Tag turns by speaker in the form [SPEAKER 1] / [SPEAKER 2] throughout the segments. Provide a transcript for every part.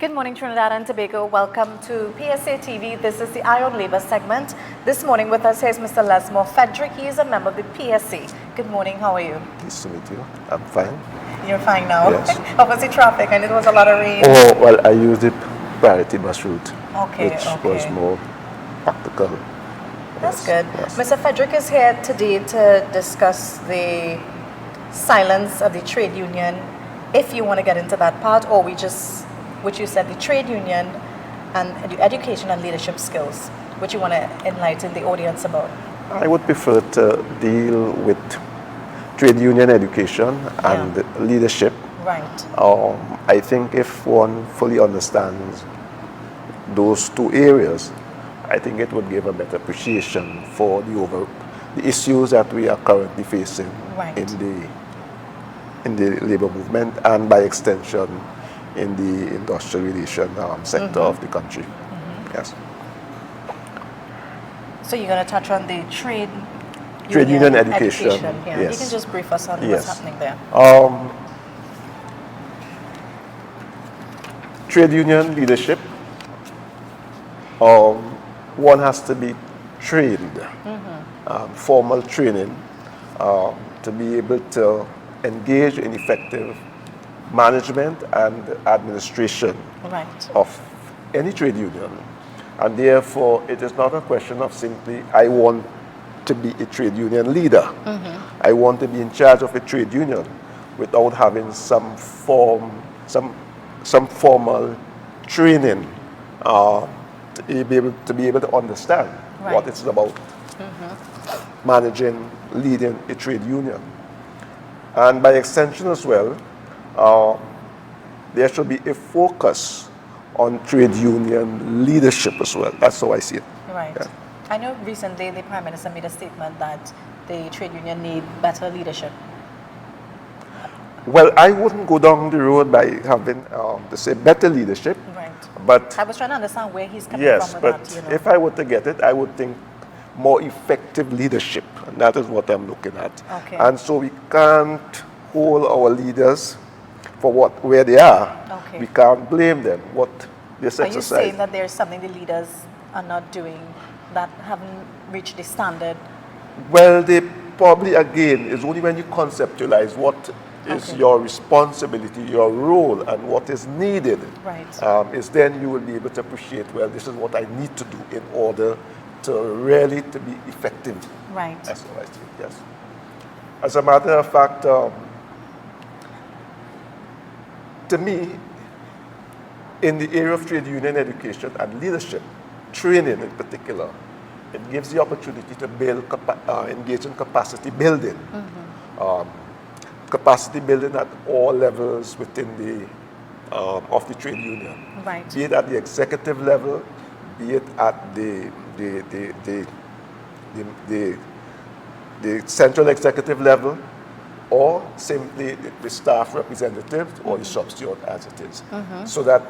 [SPEAKER 1] Good morning, Trinidad and Tobago. Welcome to PSA TV. This is the Eye on Labour segment. This morning with us here is Mr. Lismore. Fredrick, he is a member of the PSA. Good morning, how are you?
[SPEAKER 2] Nice to meet you. I'm fine.
[SPEAKER 1] You're fine now?
[SPEAKER 2] Yes.
[SPEAKER 1] How was the traffic? And it was a lot of rain.
[SPEAKER 2] Oh, well, I used the priority bus route,
[SPEAKER 1] Okay,
[SPEAKER 2] which
[SPEAKER 1] okay.
[SPEAKER 2] was more practical.
[SPEAKER 1] That's
[SPEAKER 2] Yes,
[SPEAKER 1] good.
[SPEAKER 2] yes.
[SPEAKER 1] Mr. Fredrick is here today to discuss the silence of the trade union, if you want to get into that part, or we just, which you said, the trade union and the education and leadership skills, which you want to enlighten the audience about.
[SPEAKER 2] I would prefer to deal with trade union education and leadership.
[SPEAKER 1] Right.
[SPEAKER 2] I think if one fully understands those two areas, I think it would give a better appreciation for the issues that we are currently facing
[SPEAKER 1] Right.
[SPEAKER 2] in the labor movement, and by extension in the industrial relation sector of the country. Yes.
[SPEAKER 1] So you're going to touch on the trade
[SPEAKER 2] Union education.
[SPEAKER 1] Yeah.
[SPEAKER 2] Yes.
[SPEAKER 1] You can just brief us on
[SPEAKER 2] Yes.
[SPEAKER 1] what's happening there.
[SPEAKER 2] Trade union leadership, one has to be trained, formal training, to be able to engage in effective management and administration
[SPEAKER 1] Right.
[SPEAKER 2] of any trade union. And therefore, it is not a question of simply, I want to be a trade union leader. I want to be in charge of a trade union without having some formal training to be able to understand
[SPEAKER 1] Right.
[SPEAKER 2] what it's about managing, leading a trade union. And by extension as well, there should be a focus on trade union leadership as well. That's how I see it.
[SPEAKER 1] Right.
[SPEAKER 2] Yeah.
[SPEAKER 1] I know recently the Prime Minister made a statement that the trade union need better leadership.
[SPEAKER 2] Well, I wouldn't go down the road by having to say better leadership,
[SPEAKER 1] Right.
[SPEAKER 2] but
[SPEAKER 1] I was trying to understand where he's coming
[SPEAKER 2] yes,
[SPEAKER 1] from
[SPEAKER 2] but
[SPEAKER 1] with that, you know.
[SPEAKER 2] if I were to get it, I would think more effective leadership, and that is what I'm looking at.
[SPEAKER 1] Okay.
[SPEAKER 2] And so we can't hold our leaders for where they are.
[SPEAKER 1] Okay.
[SPEAKER 2] We can't blame them. What this
[SPEAKER 1] Are you
[SPEAKER 2] exercise.
[SPEAKER 1] saying that there's something the leaders are not doing that haven't reached the standard?
[SPEAKER 2] Well, they probably, again, is only when you conceptualize what is
[SPEAKER 1] Okay.
[SPEAKER 2] your responsibility, your role, and what is needed,
[SPEAKER 1] Right.
[SPEAKER 2] is then you will be able to appreciate, well, this is what I need to do in order to really to be effective.
[SPEAKER 1] Right.
[SPEAKER 2] That's what I think, yes. As a matter of fact, to me, in the area of trade union education and leadership, training in particular, it gives the opportunity to engage in capacity building. Capacity building at all levels within of the trade union.
[SPEAKER 1] Right.
[SPEAKER 2] Be it at the executive level, be it at the central executive level, or simply the staff representatives or the substitute as it is. So that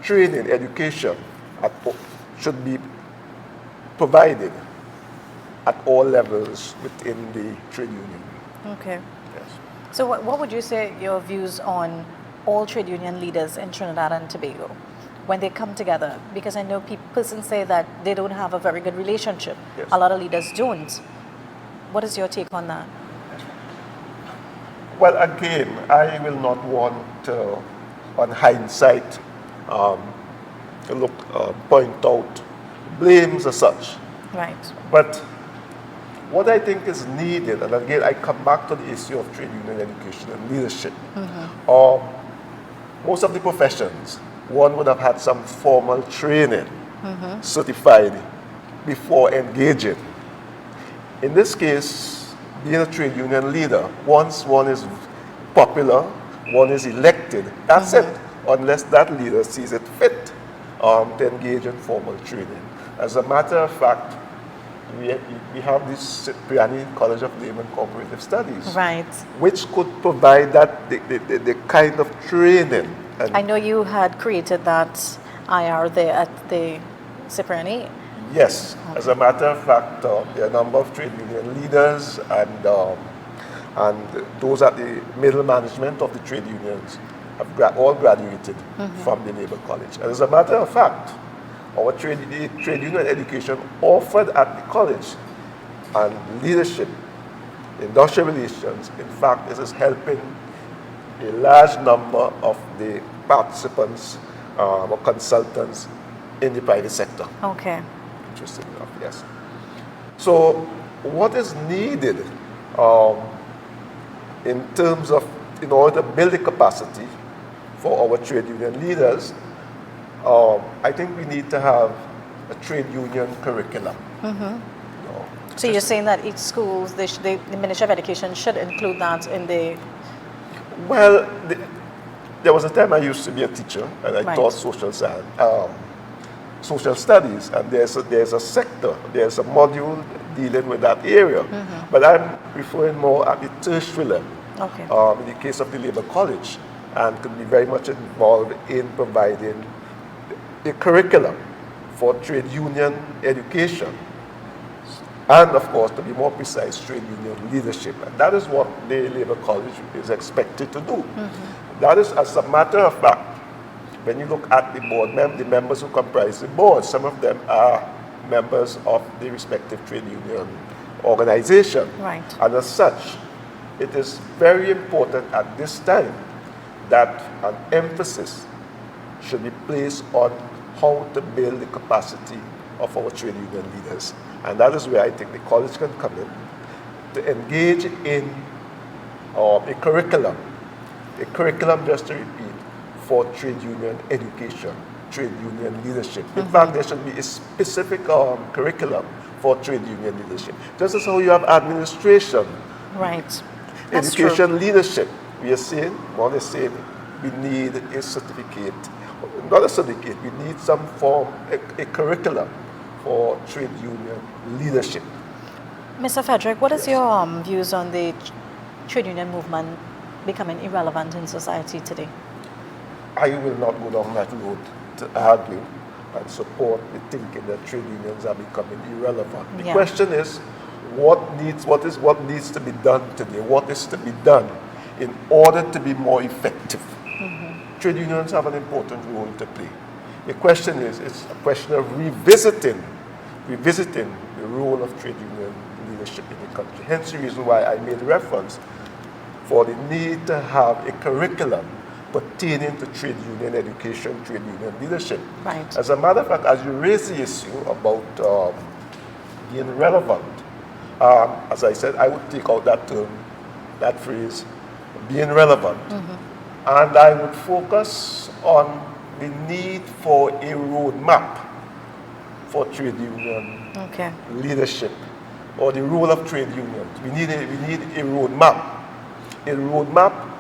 [SPEAKER 2] training, education should be provided at all levels within the trade union.
[SPEAKER 1] Okay.
[SPEAKER 2] Yes.
[SPEAKER 1] So what would you say your views on all trade union leaders in Trinidad and Tobago when they come together? Because I know persons say that they don't have a very good relationship.
[SPEAKER 2] Yes.
[SPEAKER 1] A lot of leaders don't. What is your take on that?
[SPEAKER 2] Well, again, I will not want to, on hindsight, point out blames as such.
[SPEAKER 1] Right.
[SPEAKER 2] But what I think is needed, and again, I come back to the issue of trade union education and leadership. Most of the professions, one would have had some formal training, certified, before engaging. In this case, being a trade union leader, once one is popular, one is elected, that's it, unless that leader sees it fit to engage in formal training. As a matter of fact, we have this Cipriani College of Labor and Cooperative Studies,
[SPEAKER 1] Right.
[SPEAKER 2] which could provide that the kind of training. And
[SPEAKER 1] I know you had created that IR there at the Cipriani.
[SPEAKER 2] yes, as a matter of fact, there are a number of trade union leaders and those at the middle management of the trade unions have all graduated from the Labour College. And as a matter of fact, our trade union education offered at the college and leadership, industrial relations, in fact, this is helping a large number of the participants or consultants in the private sector.
[SPEAKER 1] Okay.
[SPEAKER 2] Interesting enough, yes. So what is needed in terms of, in order to build the capacity for our trade union leaders, I think we need to have a trade union curriculum. You know,
[SPEAKER 1] So you're saying that each school, the Ministry of Education should include that in the...
[SPEAKER 2] Well, there was a time I used to be a teacher and I taught social science, social studies, and there's a sector, there's a module dealing with that area. But I'm referring more at the tertiary level.
[SPEAKER 1] Okay.
[SPEAKER 2] In the case of the Labour College, and could be very much involved in providing a curriculum for trade union education. And of course, to be more precise, trade union leadership. And that is what the Labour College is expected to do. That is, as a matter of fact, when you look at the board, the members who comprise the board, some of them are members of the respective trade union organization.
[SPEAKER 1] Right.
[SPEAKER 2] And as such, it is very important at this time that an emphasis should be placed on how to build the capacity of our trade union leaders. And that is where I think the college can come in to engage in a curriculum, just to repeat, for trade union education, trade union leadership. In fact, there should be a specific curriculum for trade union leadership. Just as how you have administration,
[SPEAKER 1] Right. That's
[SPEAKER 2] education
[SPEAKER 1] true.
[SPEAKER 2] leadership. We are saying, one is saying we need a certificate, not a certificate, we need some form, a curriculum for trade union leadership.
[SPEAKER 1] Mr. Fredrick, what is your views on the trade union movement becoming irrelevant in society today?
[SPEAKER 2] I will not go down that road to argue and support the thinking that trade unions are becoming irrelevant. The question is, what needs to be done today? What is to be done in order to be more effective? Trade unions have an important role to play. The question is, it's a question of revisiting the role of trade union leadership in the country. Hence the reason why I made reference for the need to have a curriculum pertaining to trade union education, trade union leadership.
[SPEAKER 1] Right.
[SPEAKER 2] As a matter of fact, as you raise the issue about being relevant, as I said, I would take out that term, that phrase, being relevant, and I would focus on the need for a roadmap for trade union leadership, or the role of trade unions. We need a roadmap. A roadmap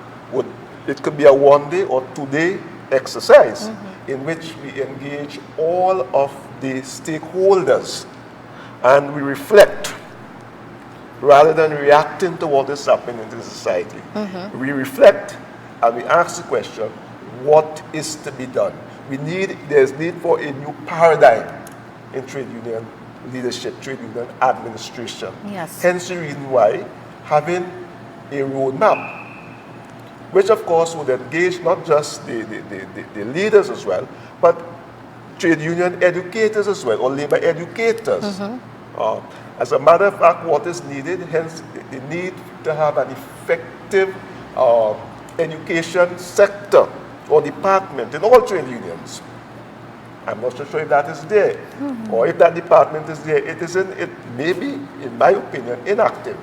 [SPEAKER 2] it could be a 1-day or 2-day exercise in which we engage all of the stakeholders and we reflect rather than reacting to what is happening in the society. We reflect and we ask the question, what is to be done? There's need for a new paradigm in trade union leadership, trade union administration.
[SPEAKER 1] Yes.
[SPEAKER 2] Hence the reason why having a roadmap, which of course would engage not just the leaders as well, but trade union educators as well, or labor educators. As a matter of fact, what is needed, hence the need to have an effective education sector or department in all trade unions. I'm not so sure if that is there, or if that department is there. It may be, in my opinion, inactive.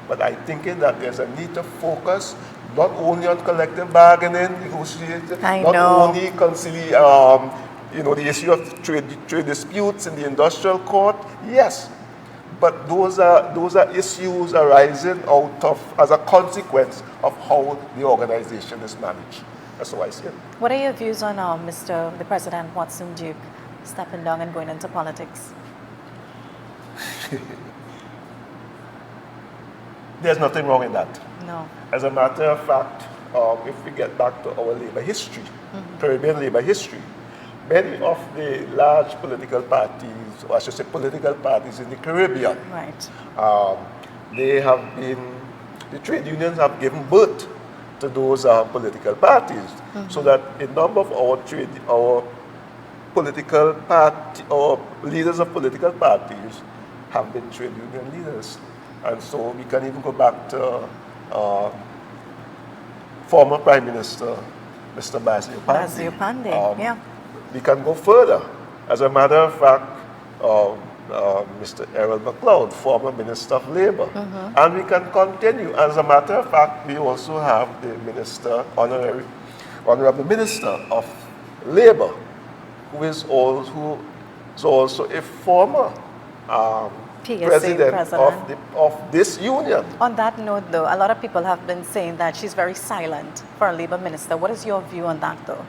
[SPEAKER 2] But I'm thinking that there's a need to focus not only on collective bargaining, negotiating, only conciliation, the issue of trade disputes in the industrial court. Yes, but those are issues arising out of as a consequence of how the organization is managed. That's how I see it.
[SPEAKER 1] What are your views on the President Watson Duke stepping down and going into politics?
[SPEAKER 2] There's nothing wrong in that.
[SPEAKER 1] No.
[SPEAKER 2] As a matter of fact, if we get back to our labor history, Caribbean labor history, many of the large political parties, or I should say political parties in the Caribbean,
[SPEAKER 1] Right.
[SPEAKER 2] the trade unions have given birth to those political parties, so that a number of our political party or leaders of political parties have been trade union leaders. And so we can even go back to former Prime Minister, Mr. Basil Pandey.
[SPEAKER 1] Basil Pandey, yeah.
[SPEAKER 2] We can go further. As a matter of fact, Mr. Errol McLeod, former Minister of Labor. And we can continue. As a matter of fact, we also have the Minister, Honorable Minister of Labor, who is also a former
[SPEAKER 1] PSA
[SPEAKER 2] president
[SPEAKER 1] president.
[SPEAKER 2] of this union.
[SPEAKER 1] On that note, though, a lot of people have been saying that she's very silent for a labor minister. What is your view on that, though?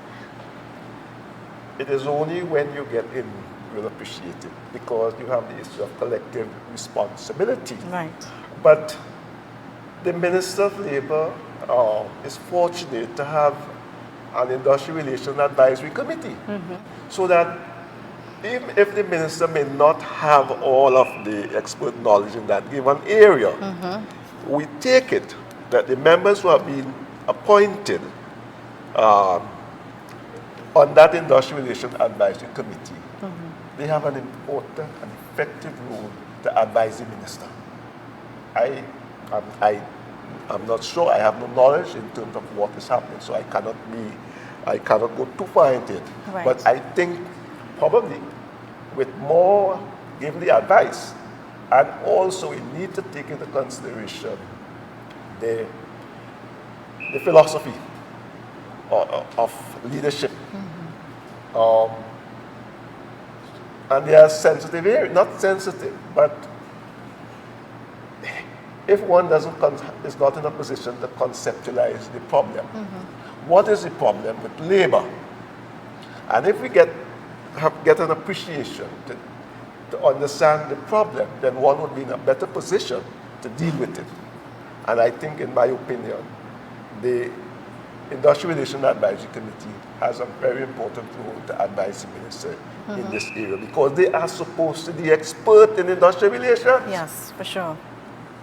[SPEAKER 2] It is only when you get in you'll appreciate it, because you have the issue of collective responsibility.
[SPEAKER 1] Right.
[SPEAKER 2] But the Minister of Labor is fortunate to have an Industrial Relations Advisory Committee, so that even if the minister may not have all of the expert knowledge in that given area, we take it that the members who have been appointed on that Industrial Relations Advisory Committee, they have an important and effective role to advise the minister. I'm not sure, I have no knowledge in terms of what is happening, so I cannot go too far into it.
[SPEAKER 1] Right.
[SPEAKER 2] But I think probably with more giving the advice, and also we need to take into consideration the philosophy of leadership. And they are sensitive areas, not sensitive, but if one is not in a position to conceptualize the problem, what is the problem with labor? And if we get an appreciation to understand the problem, then one would be in a better position to deal with it. And I think, in my opinion, the Industrial Relations Advisory Committee has a very important role to advise the minister in this area, because they are supposed to be expert in industrial relations.
[SPEAKER 1] Yes, for sure.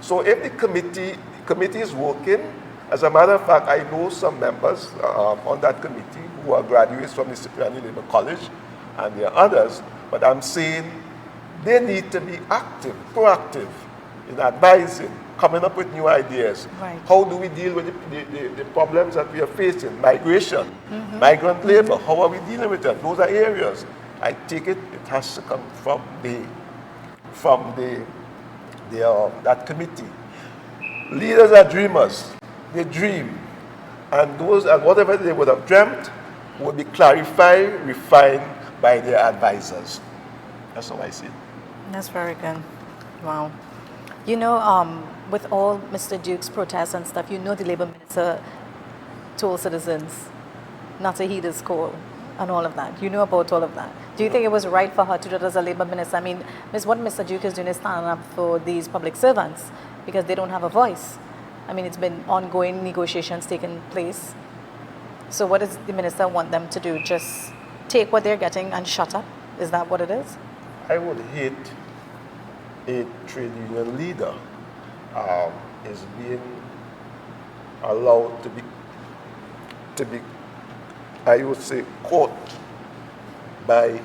[SPEAKER 2] So if the committee is working, as a matter of fact, I know some members on that committee who are graduates from the Cipriani Labor College, and there are others, but I'm saying they need to be active, proactive in advising, coming up with new ideas.
[SPEAKER 1] Right.
[SPEAKER 2] How do we deal with the problems that we are facing? Migration, migrant labor, how are we dealing with that? Those are areas. I take it has to come from that committee. Leaders are dreamers. They dream. And whatever they would have dreamt will be clarified, refined by their advisors. That's how I see it.
[SPEAKER 1] That's very good. Wow. You know, with all Mr. Duke's protests and stuff, you know the Labour Minister told citizens not to heed his call and all of that. You know about all of that. Do you think it was right for her to do it as a Labour Minister? I mean, what Mr. Duke is doing is standing up for these public servants because they don't have a voice. I mean, it's been ongoing negotiations taking place. So what does the minister want them to do? Just take what they're getting and shut up? Is that what it is?
[SPEAKER 2] I would hate a trade union leader is being allowed to be, I would say, caught by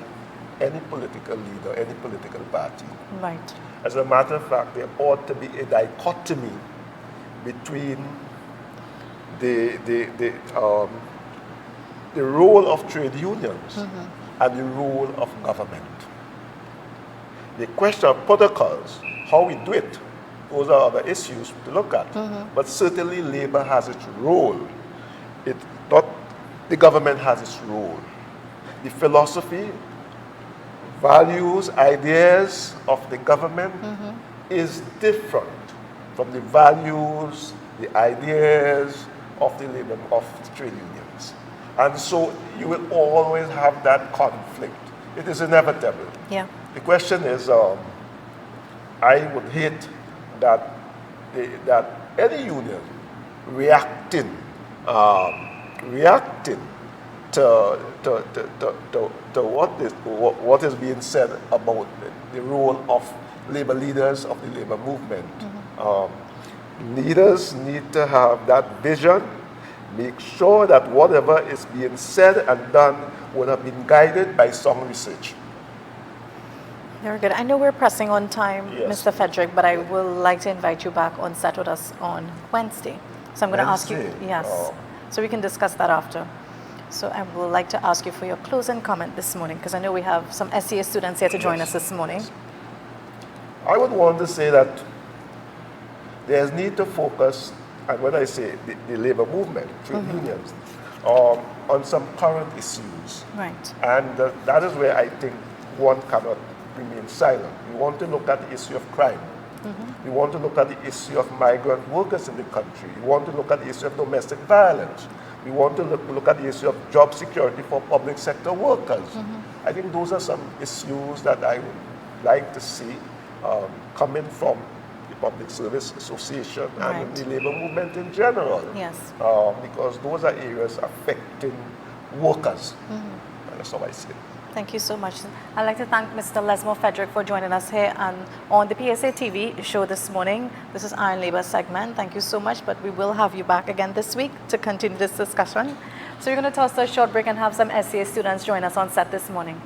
[SPEAKER 2] any political leader, any political party.
[SPEAKER 1] Right.
[SPEAKER 2] As a matter of fact, there ought to be a dichotomy between the role of trade unions and the role of government. The question of protocols, how we do it, those are other issues to look at. But certainly labor has its role. The government has its role. The philosophy, values, ideas of the government is different from the values, the ideas of the labor, of the trade unions. And so you will always have that conflict. It is inevitable.
[SPEAKER 1] Yeah.
[SPEAKER 2] The question is, I would hate that any union reacting to what is being said about the role of labor leaders of the labor movement. Leaders need to have that vision, make sure that whatever is being said and done would have been guided by sound research.
[SPEAKER 1] Very good. I know we're pressing on time,
[SPEAKER 2] Yes.
[SPEAKER 1] Mr. Fredrick, but I will like to invite you back on set with us on Wednesday. So I'm going to ask you,
[SPEAKER 2] Wednesday?
[SPEAKER 1] yes,
[SPEAKER 2] Oh.
[SPEAKER 1] so we can discuss that after. So I would like to ask you for your closing comment this morning, because I know we have some SCA students here to join us this morning.
[SPEAKER 2] I would want to say that there's need to focus, and when I say the labor movement, trade unions, on some current issues.
[SPEAKER 1] Right.
[SPEAKER 2] And that is where I think one cannot remain silent. We want to look at the issue of crime. We want to look at the issue of migrant workers in the country. We want to look at the issue of domestic violence. We want to look at the issue of job security for public sector workers. I think those are some issues that I would like to see coming from the Public Service Association and
[SPEAKER 1] Right.
[SPEAKER 2] the labor movement in general.
[SPEAKER 1] Yes.
[SPEAKER 2] Because those are areas affecting workers. And that's how I see it.
[SPEAKER 1] Thank you so much. I'd like to thank Mr. Lismore Fredrick for joining us here and on the PSA TV show this morning. This is Iron Labor segment. Thank you so much, but we will have you back again this week to continue this discussion. So we're going to toss a short break and have some SCA students join us on set this morning.